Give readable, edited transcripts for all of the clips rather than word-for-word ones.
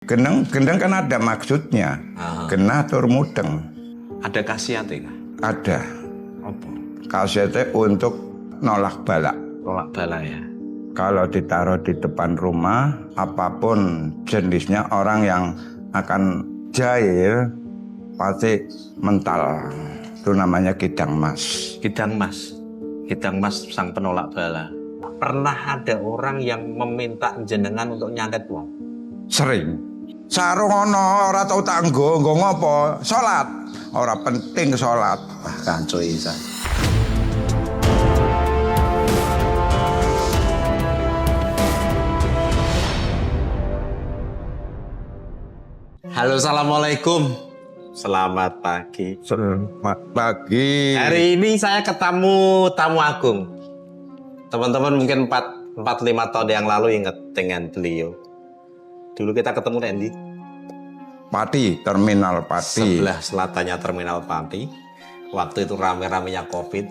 Gendeng kan ada maksudnya. Genah tur mudeng. Ada khasiatnya kah? Ada. Apa? Khasiatnya untuk nolak balak. Tolak bala ya. Kalau ditaruh di depan rumah, apapun jenisnya orang yang akan jahil pasti mental. Itu namanya kidang mas. Kidang mas. Kidang mas sang penolak bala. Pernah ada orang yang meminta jenengan untuk nyantet wong? Sering. Sarung ono ora tau tak nggo ngopo? Salat. Ora penting salat. Wah, kanco isa. Halo, assalamualaikum. Selamat pagi. Selamat pagi. Hari ini saya ketemu tamu agung. Teman-teman mungkin 4-5 tahun yang lalu ingat dengan beliau. Dulu kita ketemu Randy. Pati, Terminal Pati. Sebelah selatannya Terminal Pati. Waktu itu rame-ramenya COVID.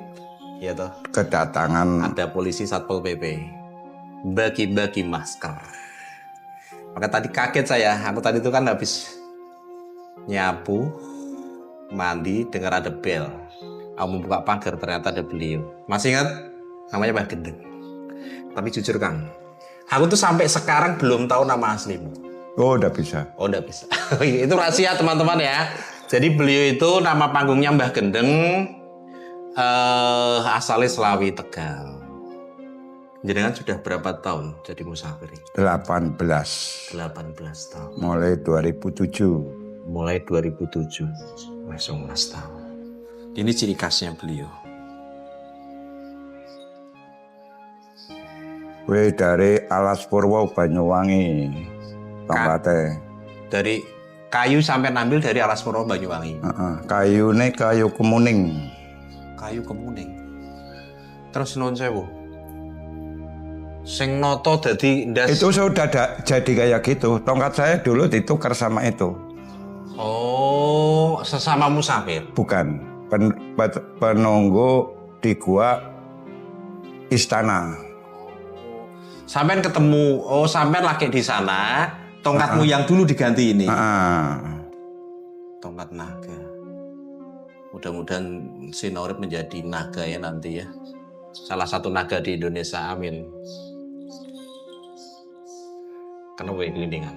Ya toh. Kedatangan Ada polisi Satpol PP. Bagi-bagi masker. Maka tadi kaget saya. Aku tadi itu kan habis nyapu, mandi, dengar ada bel. Aku membuka pagar, ternyata ada beliau. Masih ingat? Namanya Mbah Gendeng. Tapi jujur Kang, aku tuh sampai sekarang belum tahu nama aslimu. oh udah bisa. Oh, udah bisa. Itu rahasia teman-teman ya. Jadi beliau itu nama panggungnya Mbah Gendeng, asalnya Selawi Tegal. Jenengan sudah berapa tahun jadi musafir? 18. 18 tahun. Mulai 2007. Mulai 2007. Langsung 11 tahun. Ini ciri khasnya beliau. Kue dari Alas Purwo Banyuwangi. Tempatnya. Dari kayu sampai ambil dari Alas Purwo Banyuwangi. Kayune kayu kemuning. Kayu kemuning. Terus non sewu. Sing noto dadi ndas. Itu sudah jadi kayak gitu. Tongkat saya dulu ditukar sama itu. Oh, sesama musafir. Bukan. Penunggu di gua istana. Sampai ketemu, sampai laki di sana, tongkatmu yang dulu diganti ini. Tongkat naga. Mudah-mudahan si Norib menjadi naga ya nanti ya. Salah satu naga di Indonesia, amin. Kenapa gelindingan?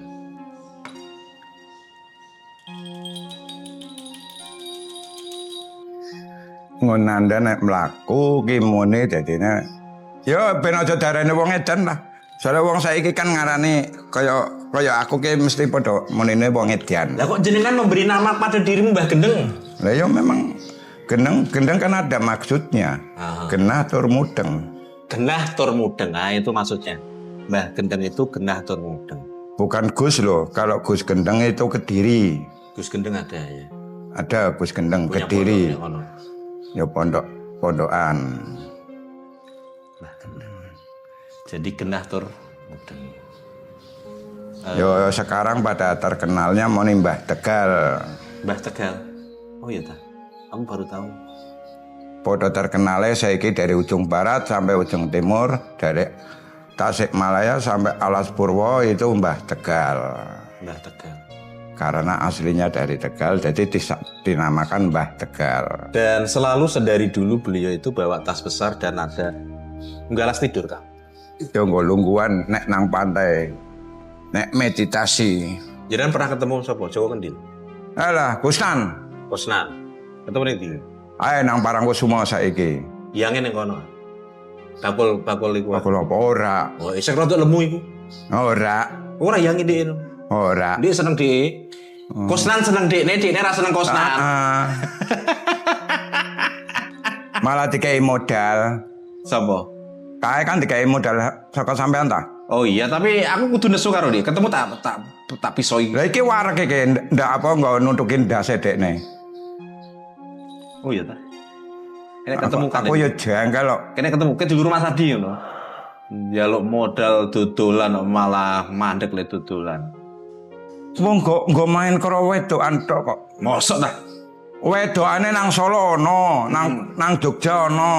Ngonanda nek mlaku ki mune dadine ya ben aja darane wong edan lah. Soale wong saiki kan ngarani kaya aku ki mesti padha munine wong edan. Lah kok jenengan memberi nama pada dirimu Mbah Gendeng? Lah ya memang gendeng kan ada maksudnya. Genah tur mudeng. Genah tur mudeng. Nah, itu maksudnya. Mbah Gendeng itu genah tur mudeng. Bukan Gus loh. Kalau Gus Gendeng itu Kediri. Gus Gendeng ada ya. Ada Gus Gendeng Punya Kediri. pondok, Ya pondokan. Mbah Gendeng. Jadi genah tur mudeng. Yo sekarang pada terkenalnya mau Mbah Tegal. Mbah Tegal. Oh iya ta. Aku baru tahu. Podo terkenalnya saiki dari ujung barat sampai ujung timur, dari Tasikmalaya sampai Alas Purwo itu Mbah Tegal. Mbah Tegal. Karena aslinya dari Tegal, jadi dinamakan Mbah Tegal. Dan selalu sedari dulu beliau itu bawa tas besar dan ada nggalas tidur Kang. Itu lungguan nek nang pantai, nek meditasi. Jangan pernah ketemu sapa Jawa Kendil? Alah, Kusnan. Kusnan. Ketemu ning ndi? Ayo nang Parangkusumo saiki. Yang ning kono. Bakul iku. Bakul apa ora? Oh, isek rada lemu iku. Ora. Ora yang ide itu. Ora. Dia seneng di. Kusnan seneng dekne ra seneng Kusnan. Malah dikai modal. Sapa? Kae kan dikai modal saka sampean ta? Oh iya, tapi aku kudu nesu karo dia. Ketemu tak pisoi. Lah iki wareg iki ndak apa nggo nutukin ndase dekne. Oh iya ta. Kene ketemu kan. Aku ya janggal kok. Kene ketemu ke di rumah tadi ngono. Njaluk modal dodolan malah mandek le dodolan. Wong nggo main karo wedokan tok kok. Mosok ta? Wedokane nang Solo ono, nang Jogja ono.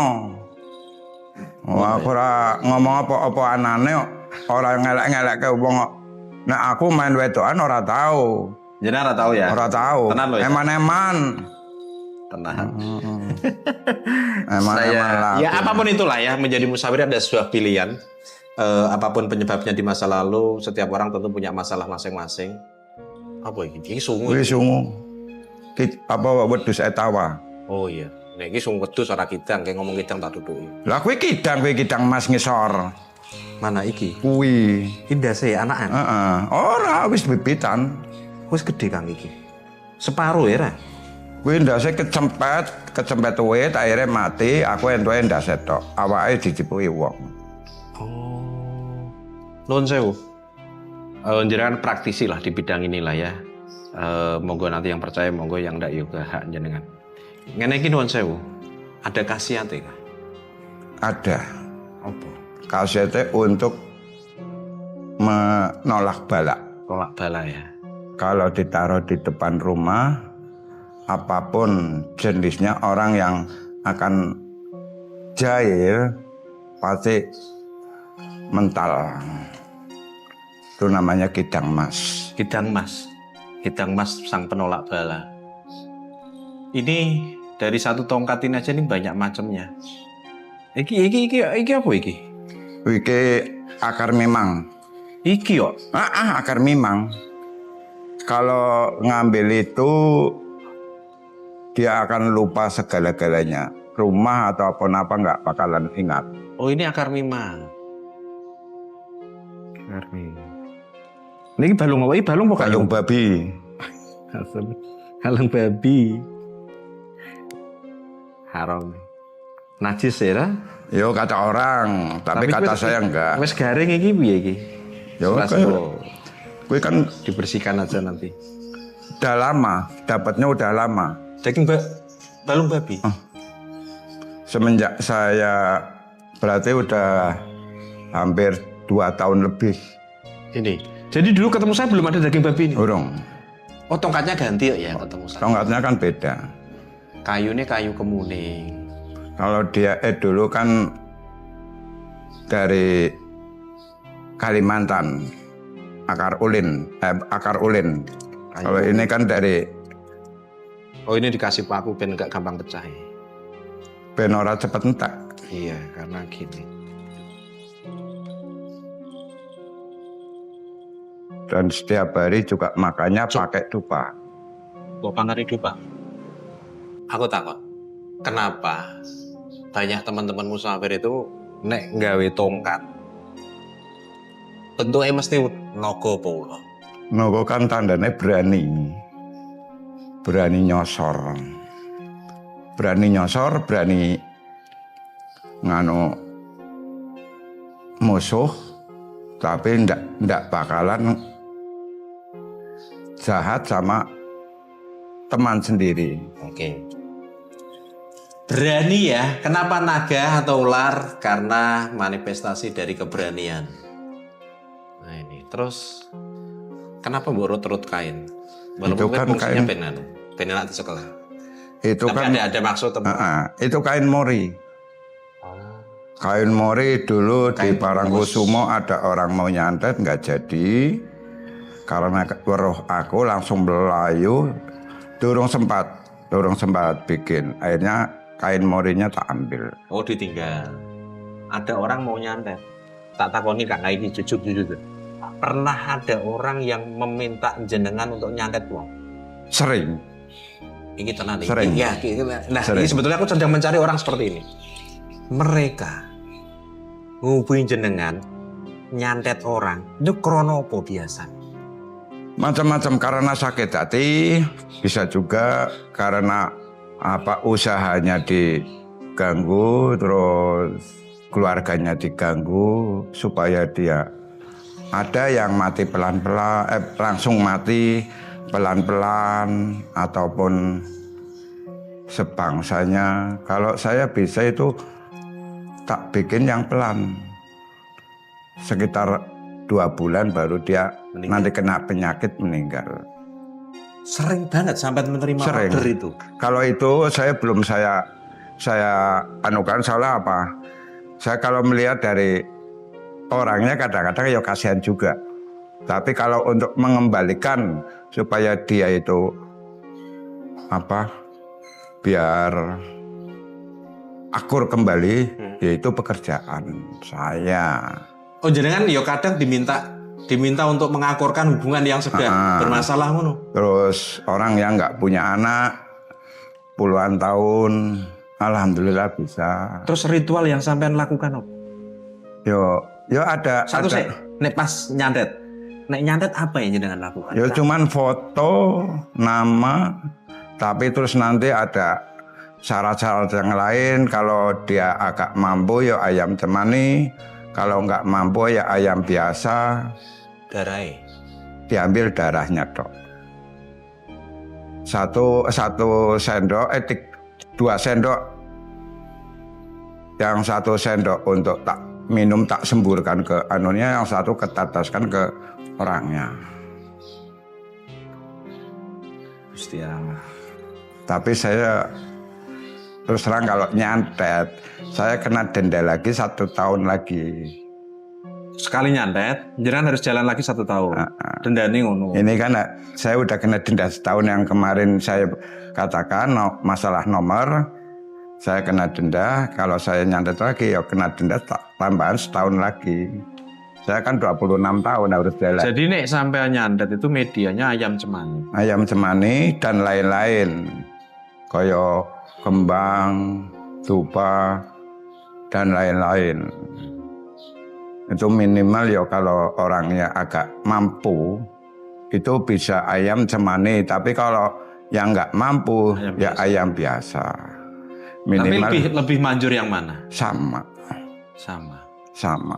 Oh, aku ora ngomong apa-apa anane kok. Ora ngelek-ngelekke wong kok. Nah aku main wedokan ora tahu. Jadi ora tahu ya. Ora tahu. Tenan lo ya. Eman-eman. Tenang. Eman-eman lah. Ya apapun itulah ya, menjadi musafir ada sebuah pilihan. Apapun penyebabnya di masa lalu, setiap orang tentu punya masalah masing-masing. Apa ini? Ini sungu. Kuwi sungu. Apa wedhus etawa. Oh iya. Nek iki sungu wedhus ora kidang, kayak ngomong kidang tak tutuki. Lah kuwi kidang mas ngisor. Mana iki? Kuwi. Indah sih anakan. Heeh. Ora wis bibitan. Wis gede Kang iki. Separuh ya, Ra? Kuwi ndase kecempet wit akhirnya mati, aku entuke ndase tok. Awake dicipuki wong. Oh. Nuwun sewu. Jenengan praktisi lah di bidang inilah ya. Monggo nanti yang percaya, monggo yang ndak juga hak jenengan. Ngene iki nuwun sewu. Ada khasiate kah? Ada. Apa? Khasiate untuk menolak bala. Tolak bala ya. Kalau ditaruh di depan rumah, apapun jenisnya orang yang akan jahil pasti mental. Itu namanya kidang mas. Kidang mas. Kidang mas sang penolak bala. Ini dari satu tongkat ini aja nih banyak macamnya. Iki apa iki? Iki akar mimang. Iki yo. Akar mimang. Kalau ngambil itu dia akan lupa segala-galanya. Rumah atau apa nggak bakalan ingat. Oh ini akar mimang. Akar mimang. Ini balung apa? Ini balung apa? Balung babi. Balung babi. Haram. Najis ya? Yo kata orang, tapi kata saya enggak. Wes garing iki piye iki? Yo gue kan dibersihkan aja nanti. Udah lama, dapatnya udah lama. Daging balung babi. Semenjak saya berarti udah hampir 2 tahun lebih. Ini. Jadi dulu ketemu saya belum ada daging babi ini. Urung. Oh tongkatnya ganti ya ketemu saya. Tongkatnya kan beda. Kayunya kayu kemuning. Kalau dia dulu kan dari Kalimantan, akar ulin. Kalau ini kan dari. Oh ini dikasih paku ben gak gampang pecah. Ben ora cepet entek. Iya karena gini. Dan setiap hari juga makannya pakai dupa. Kok pangari dupa? Aku takut. Kenapa banyak teman-teman musafir itu nek nggawe tongkat bentuknya mesti naga pula. Naga kan tandanya berani. Berani nyosor. Berani nyosor, berani nganu musuh, tapi ndak bakalan jahat sama teman sendiri. Oke. Berani ya. Kenapa naga atau ular? Karena manifestasi dari keberanian. Nah ini. Terus kenapa borot-rot kain? Walaupun itu kan fungsinya kain. benar di sekolah. Itu tapi kan ada maksud teman. Itu kain mori. Kain mori dulu di Parangkusumo ada orang mau nyantet nggak jadi. Karena weruh aku langsung belayu. Durung sempat bikin. Akhirnya kain morinya tak ambil. Oh ditinggal. Ada orang mau nyantet. Tak takoni Kak ini jujur. Pernah ada orang yang meminta jenengan untuk nyantet uang? Sering. Ini tenang nih. Sering. Ya, nah Sering. ini sebetulnya aku sedang mencari orang seperti ini. Mereka ngubungin jenengan nyantet orang. Itu krono apa biasa? Macam-macam karena sakit hati, bisa juga karena usahanya diganggu, terus keluarganya diganggu supaya dia ada yang mati pelan-pelan, langsung mati pelan-pelan ataupun sebangsanya. Kalau saya bisa itu tak bikin yang pelan, sekitar 2 bulan baru dia meninggal. Nanti kena penyakit meninggal. Sering banget sampai menerima order itu. Kalau itu saya belum saya anukan soalnya apa? Saya kalau melihat dari orangnya kadang-kadang ya kasihan juga. Tapi kalau untuk mengembalikan supaya dia itu biar akur kembali, yaitu pekerjaan saya. Oh jenengan ya kadang diminta untuk mengakurkan hubungan yang sudah bermasalah ngono. Terus orang yang nggak punya anak puluhan tahun, alhamdulillah bisa. Terus ritual yang sampean lakukan apa? Yo ada. Satu sih, nek pas nyantet. Nek nyantet apa yang jenengan lakukan? Yo cuman foto, nama, tapi terus nanti ada syarat-syarat yang lain. Kalau dia agak mampu ya ayam cemani, kalau nggak mampu ya ayam biasa. Darahnya? Diambil darahnya dok. Satu sendok, 2 sendok. Yang 1 sendok untuk tak minum, tak semburkan ke anunya, yang 1 ketetaskan ke orangnya. Gusti Allah. Tapi saya terus terang kalau nyantet, saya kena denda lagi 1 tahun lagi. Sekali nyantet, jenengan harus jalan lagi 1 tahun. Dendane ngono. Ini kan saya udah kena denda setahun yang kemarin saya katakan masalah nomor. Saya kena denda, kalau saya nyantet lagi ya kena denda tambahan setahun lagi. Saya kan 26 tahun harus jalan. Jadi nek sampai nyantet itu medianya ayam cemani. Ayam cemani dan lain-lain. Koyo kembang, tuba, dan lain-lain. Itu minimal ya kalau orangnya agak mampu, itu bisa ayam cemani. Tapi kalau yang nggak mampu, ayam biasa. Minimal. Tapi lebih manjur yang mana? Sama.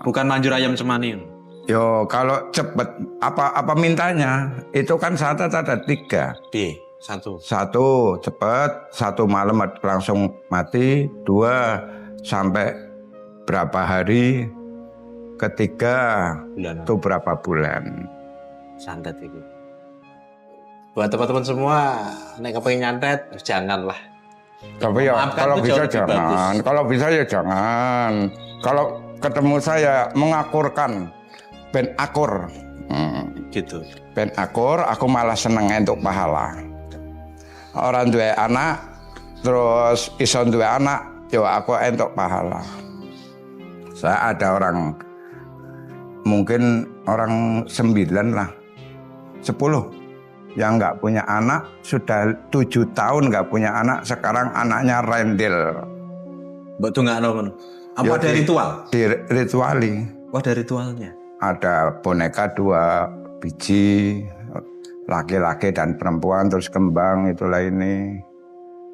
Bukan manjur ayam cemani. Yo kalau cepet apa mintanya? Itu kan syarat ada 3. Satu cepet, 1 malam langsung mati, 2 sampai berapa hari, 3 itu berapa bulan. Santet itu. Buat teman-teman semua, nek kepengen nyantet, janganlah. Tapi ya kalau bisa jangan, kalau bisa ya jangan. Kalau ketemu saya mengakurkan, ben akur. Gitu. Ben akur, aku malah seneng entuk pahala. Orang duwe anak, terus iso duwe anak, yo aku entuk pahala. Saya ada orang, mungkin orang 9 lah, 10 yang nggak punya anak, sudah 7 tahun nggak punya anak, sekarang anaknya rendil. Betul nggak nomen? Apa ada ritual? Rituali. Wah ada ritualnya. Ada boneka 2 biji, laki-laki dan perempuan, terus kembang itulah ini.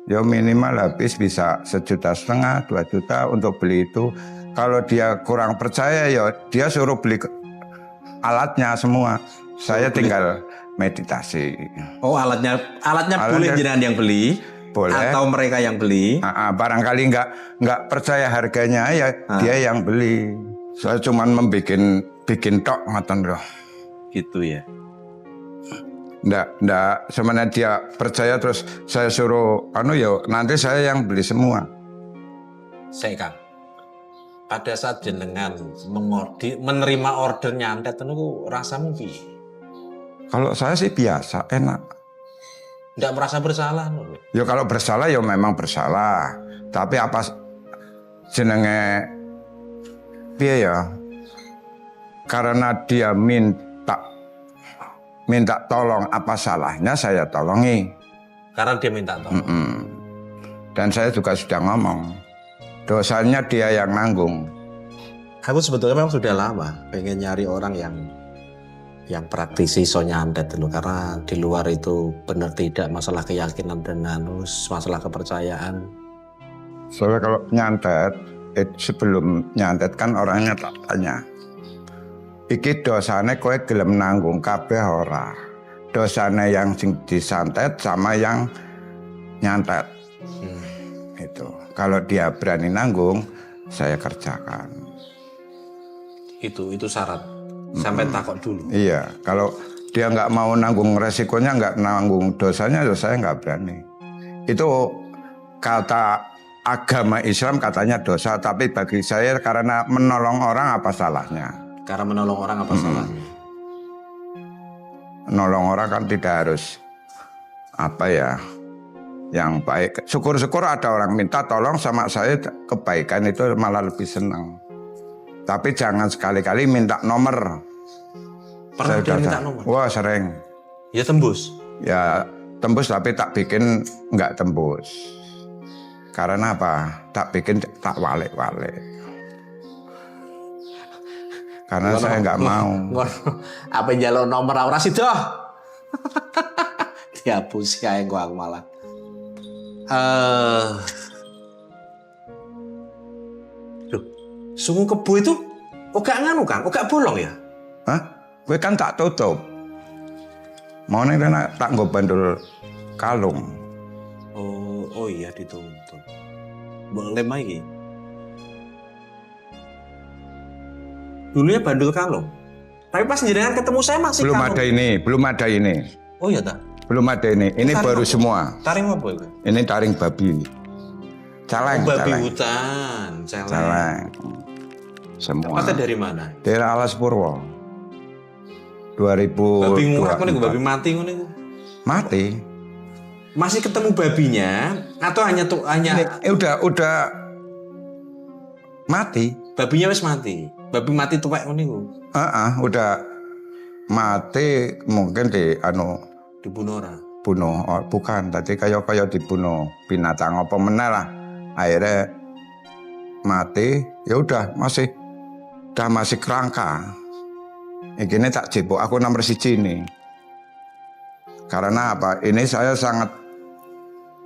Ya minimal habis bisa 1,5 juta, 2 juta untuk beli itu. Kalau dia kurang percaya ya dia suruh beli alatnya semua. Saya tinggal meditasi. Oh alatnya boleh jenengan yang beli? Boleh. Atau mereka yang beli? Barangkali nggak percaya harganya ya dia yang beli. Saya cuma bikin tok ngoten loh. Gitu ya. Nggak sebenarnya dia percaya terus saya suruh nanti saya yang beli semua. Saya Kang, pada saat jenengan menerima order nyantet itu rasamu piye? Kalau saya sih biasa, enak. Nggak merasa bersalah lho. Ya kalau bersalah ya memang bersalah. Tapi apa jenenge piye ya? Karena dia minta tolong, apa salahnya saya tolongi. Karena dia minta tolong. Dan saya juga sudah ngomong, dosanya dia yang nanggung. Aku sebetulnya memang sudah lama pengen nyari orang yang praktisi so nyantet dulu, karena di luar itu benar tidak masalah keyakinan dan masalah kepercayaan. Soalnya kalau nyantet, sebelum nyantet kan orangnya tak tanya, iki dosane kowe gelem nanggung kabeh ora? Dosane yang disantet sama yang nyantet. Itu. Kalau dia berani nanggung, saya kerjakan. Itu syarat. Sampai takut dulu. Iya, kalau dia nggak mau nanggung resikonya, nggak nanggung dosanya, ya saya nggak berani. Itu kata agama Islam katanya dosa, tapi bagi saya karena menolong orang apa salahnya? Karena menolong orang apa salahnya? nolong orang kan tidak harus apa ya, yang baik. Syukur-syukur ada orang minta tolong sama saya, kebaikan itu malah lebih senang. Tapi jangan sekali-kali minta nomor. Pernah dia minta nomor? Wah, sering. Ya tembus. Ya tembus tapi tak bikin nggak tembus. Karena apa? Tak bikin tak walik-walik. Karena saya nggak mau. Apa jalur nomor ora sida? Dihapus kae gua malah. Loh, sungu kebo itu gak nganu kan? Gak bolong ya? Hah? Gue kan tak tutup. Mau nih tak nggo bandul kalung. Oh iya ditutup. Mbok lem iki. Dulunya bandul kalung. Tapi pas jenengan ketemu saya masih Belum kalung. belum ada ini. Oh iya tak? Belum ada ini. Ini Taring baru apa? semua. Taring apa itu? Ini taring babi. Celeng, Babi celeng. hutan, celeng. Celeng. Semua. Tempatnya dari mana? Daerah Alas Purwo. 2000. Babi ngurap ngono iku, babi mati ngono iku. Mati. Masih ketemu babinya atau hanya Udah mati. babinya wis mati. Babi mati tuwek ngono iku. Udah mati, mungkin Dibunuh ora? bunuh. Oh, bukan, tadi kayak dibunuh binatang apa meneh lah. Akhirnya mati, ya udah masih kerangka. Ini tak jebok aku nomor 1 ini. Karena apa? Ini saya sangat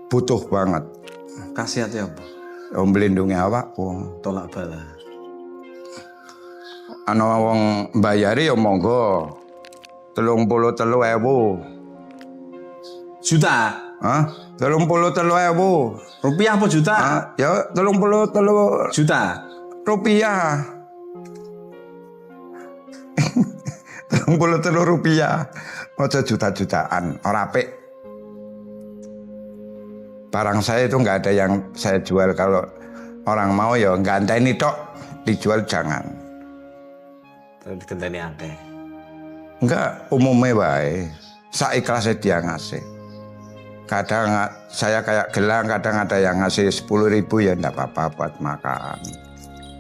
butuh banget. Khasiatnya apa? Melindungi awakku. Tolak bala. Ana wong mbayari ya monggo. 33.000. Juta? Hah? 33.000. Rupiah apa juta? Ya 33 Juta. rupiah. 33 rupiah. Ojo juta-jutaan, ora apik. Barang saya itu nggak ada yang saya jual. Kalau orang mau ya ganteni tok, dijual jangan. Digenteni akeh. Enggak, umumnya wae. Saikhlasnya dia ngasih. Kadang saya kayak gelang, kadang ada yang ngasih 10.000 ya enggak apa-apa buat makan.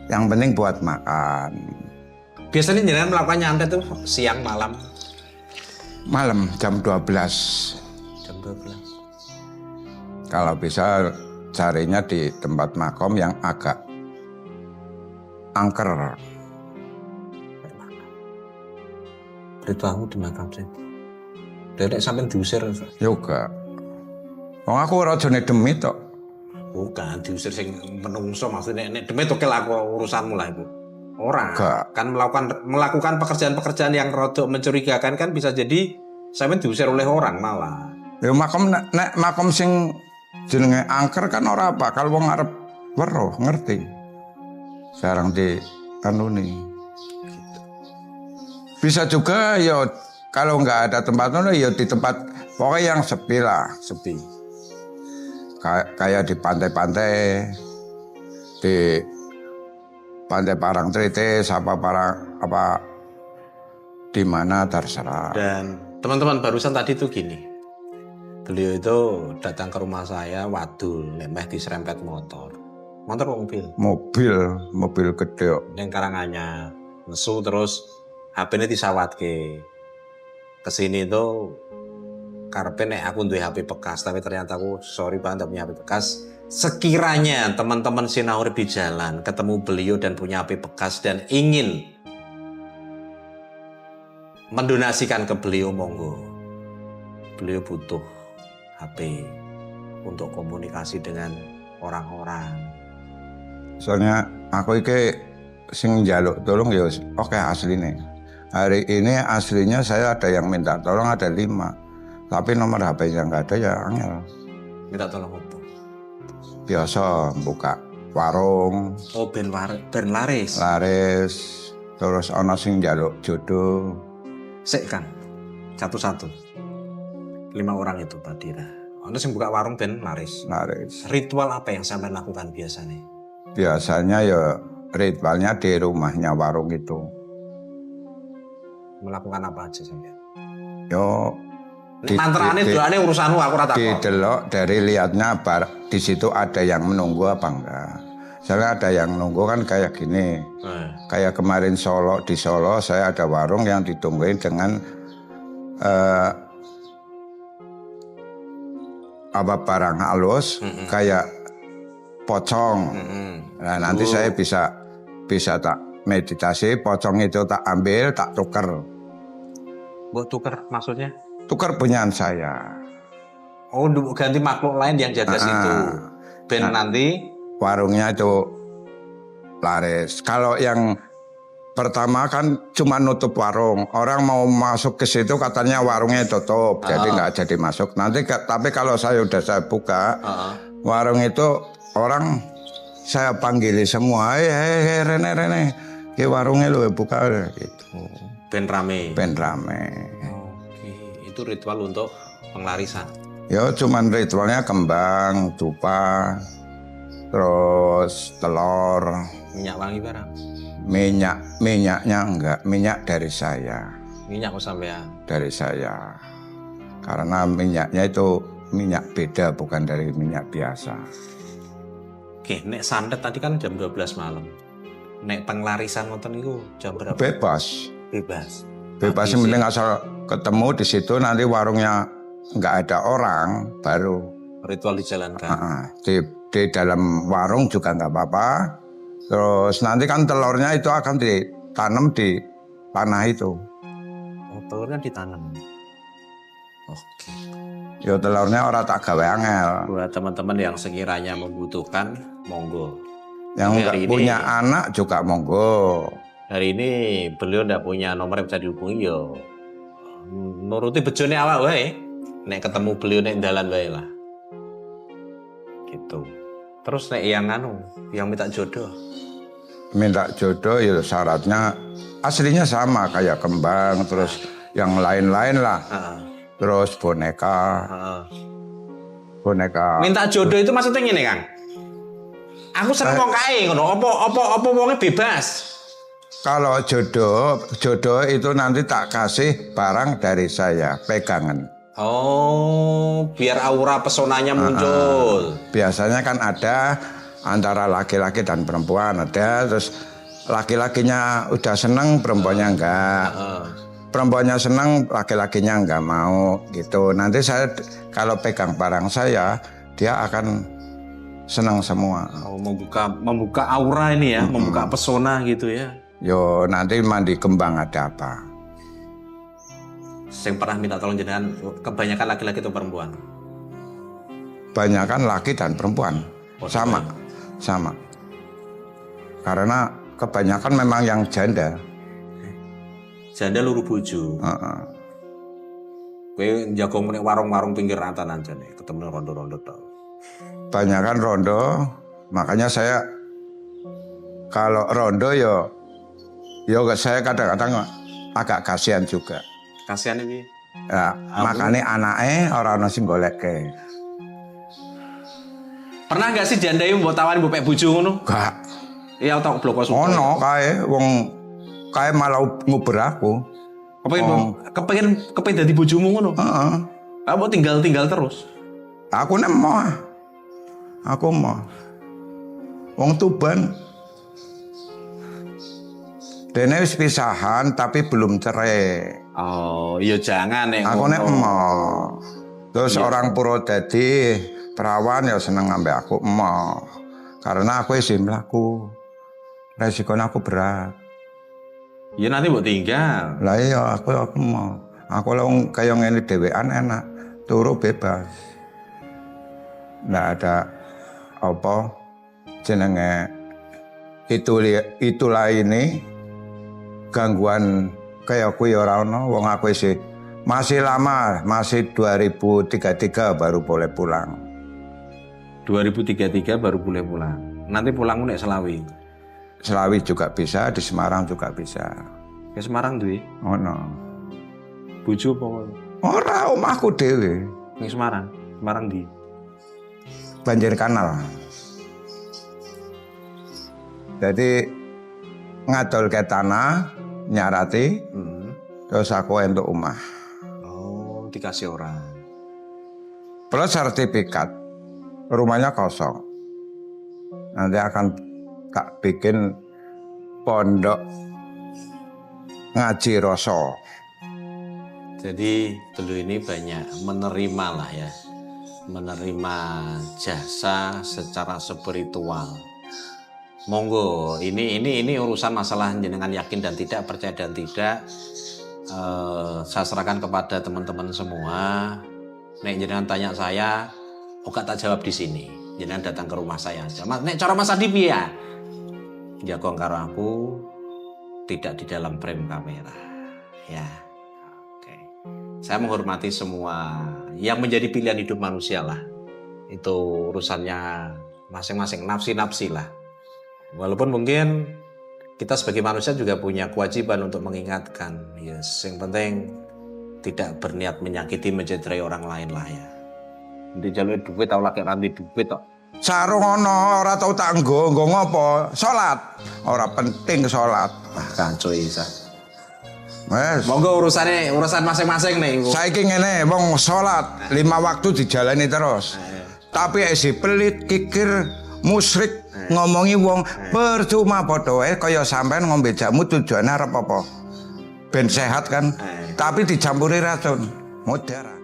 Yang penting buat makan. Biasanya jenengan melakukan nyantet tuh siang malam. Malam jam 12. Jam 12. Kalau bisa carinya di tempat makom yang agak angker. Ritualmu di makam sih. Dedek sampai diusir. Yoga. Wong aku ora jane demi tok. Bukan diusir sing menungso maksudnya nek demi tokel aku urusanmu lah itu. Orang kan melakukan pekerjaan-pekerjaan yang rodok mencurigakan kan bisa jadi sampai diusir oleh orang malah. Ya makom nek makom sing jenenge angker kan ora apa, kalau wong arep weruh ngerti. Jarang di kanuni. Bisa juga ya kalau nggak ada tempat ya di tempat pokoknya yang sepi lah, Sepi. Kayak di pantai-pantai, di pantai Parangtritis apa di mana terserah. Dan teman-teman barusan tadi tuh gini. Beliau itu datang ke rumah saya wadul, lemeh diserempet motor. Motor kok mobil? Mobil gede. Yang Karanganyar. Nesu terus HP-nya disawatke. Kesini tuh karepe nek aku duwe HP bekas, tapi ternyata aku sorry banget punya HP bekas. Sekiranya teman-teman sinau di jalan ketemu beliau dan punya HP bekas dan ingin mendonasikan ke beliau, monggo. Beliau butuh HP untuk komunikasi dengan orang-orang. Soalnya aku iki sing njaluk tolong ya oke asline. Hari ini aslinya saya ada yang minta tolong ada 5. Tapi nomor HP-nya nggak ada ya angel. Minta tolong apa? Biasa buka warung. Oh, ben laris. Laris. Terus ana sing njaluk jodoh. Sik kan, satu-satu. 5 orang itu Pak Dira. Ono sing buka warung ben laris. Laris. Ritual apa yang sampai lakukan biasanya? Biasanya ya ritualnya di rumahnya warung itu. Melakukan apa aja sampai? Yo Mantrane doane urusanmu aku ora takon. didelok dari liatnya di situ ada yang menunggu apa enggak. Misalnya ada yang nunggu kan kayak gini. Kayak kemarin di Solo saya ada warung yang ditungguin dengan apa barang halus kayak pocong. Nah, nanti saya bisa tak meditasi, pocong itu tak ambil, tak tuker. Mbok tuker maksudnya? Tuker punyaan saya. Oh, ganti makhluk lain yang jaga situ. Ben nanti warungnya itu laris. Kalau yang pertama kan cuma nutup warung. Orang mau masuk ke situ katanya warungnya tutup, jadi nggak jadi masuk. Nanti tapi kalau saya buka warung itu orang saya panggili semua, hei Rene, ke warungnya lu buka gitu. Ben rame. Oke, itu ritual untuk penglarisan. Ya cuman ritualnya kembang, dupa, terus telur. Minyak wangi barang. Minyaknya enggak, minyak dari saya. Minyak kok sampean? Dari saya. Karena minyaknya itu minyak beda, bukan dari minyak biasa. Oke, nek santet tadi kan jam 12 malam. Nek penglarisan ngoten niku jam berapa? Bebas. Bebas yang penting asal ketemu di situ, nanti warungnya enggak ada orang, baru ritual dijalankan. Di dalam warung juga enggak apa-apa. Terus nanti kan telurnya itu akan ditanam di tanah itu. Oh, telurnya ditanam. Oke. Yo telurnya orang tak gawe angel. Buat teman-teman yang sekiranya membutuhkan, monggo. Yang enggak punya anak juga monggo. Hari ini beliau ndak punya nomor yang bisa dihubungi yo. Nuruti bejone awak wae. Nek ketemu beliau nek dalan wae lah. Gitu. Terus nek yang minta jodoh. Minta jodoh ya syaratnya aslinya sama kayak kembang, terus yang lain-lain lah. Terus boneka. Minta jodoh itu maksudnya ngene, Kang. Aku seneng wong kae ngono. Apa wonge bebas. Kalau jodoh itu nanti tak kasih barang dari saya, pegangan. Oh, biar aura pesonanya muncul. Biasanya kan ada antara laki-laki dan perempuan ada, terus laki-lakinya udah seneng, perempuannya enggak. Perempuannya seneng, laki-lakinya enggak mau gitu. Nanti saya kalau pegang barang saya, dia akan senang semua. Oh, membuka aura ini ya, membuka pesona gitu ya. Yo nanti mandi kembang ada apa? Yang pernah minta tolong jenengan kebanyakan laki-laki atau perempuan? Banyakan laki dan perempuan. Sama. Karena kebanyakan memang yang janda. Janda luru bojo. Kowe njago meneh warung-warung pinggir rantanan jane, ketemu rondo-rondo tok. Banyakan rondo, makanya saya kalau rondo yo saya kadang-kadang agak kasihan juga. Kasihan iki. Ya, makanya anaknya orang sing goleke. Pernah nggak sih janda mbok tawani mbok pek bojo ngono? Enggak. Iya tau bloko suku. Ono kae wong kae malah nguber aku. Kepengin dadi bojomu ngono? Heeh. Apa tinggal terus? Aku nek mau. Aku mau. Wong Tuban. Dene wis pisahan tapi belum cerai. Oh, iya jangan nek aku nek mau. Terus orang Purwodadi perawan ya seneng ambek aku mau. Karena aku isin mlaku. Resikonya aku berat. Ya nanti mbok tinggal. Lah iya aku mau. Aku lho kaya ngene dhewean enak. Turu bebas. Nggak ada apa jenenge itulah ini gangguan kayak aku ya ora ono. Wong aku masih lama, masih 2033 baru boleh pulang. 2033 baru boleh pulang. Nanti pulangmu nek Selawi. Selawi juga bisa, di Semarang juga bisa. Ke Semarang duwe? Ono. Bojo apa? Ora, omahku dhewe. Ning Semarang. Semarang di Banjir Kanal. Jadi ngadol ke tanah, nyarati, terus aku entuk omah. Oh, dikasih orang. Plus sertifikat. Rumahnya kosong. Nanti akan tak bikin pondok ngaji rasa. Jadi beliau ini banyak menerima lah ya. Menerima jasa secara spiritual. Monggo, ini urusan masalah jenengan yakin dan tidak, percaya dan tidak. Saya serahkan kepada teman-teman semua. Nek jenengan tanya saya, oke tak jawab di sini. Jenengan datang ke rumah saya aja. Nek cara Mas Adi ya, jago karo aku tidak di dalam frame kamera. Ya, oke. Saya menghormati semua yang menjadi pilihan hidup manusia lah. Itu urusannya masing-masing, nafsi-nafsi lah. Walaupun mungkin kita sebagai manusia juga punya kewajiban untuk mengingatkan. Yes, yang penting tidak berniat menyakiti, mencederai orang lain lah ya. Nanti jalur duit tau lagi nanti duit kok. Sarung ono ora tau tak nggo ngopo? Salat. Ora penting salat. Wah, kanco isa. Wes. Monggo urusan masing-masing nih. Saiki ngene, wong salat 5 waktu dijalani terus. Tapi isi pelit kikir musyrik ngomongi wong percuma padha wae kaya sampean ngombe jamu tujuane arep apa? Ben sehat kan. Tapi dicampuri racun. Mudarat.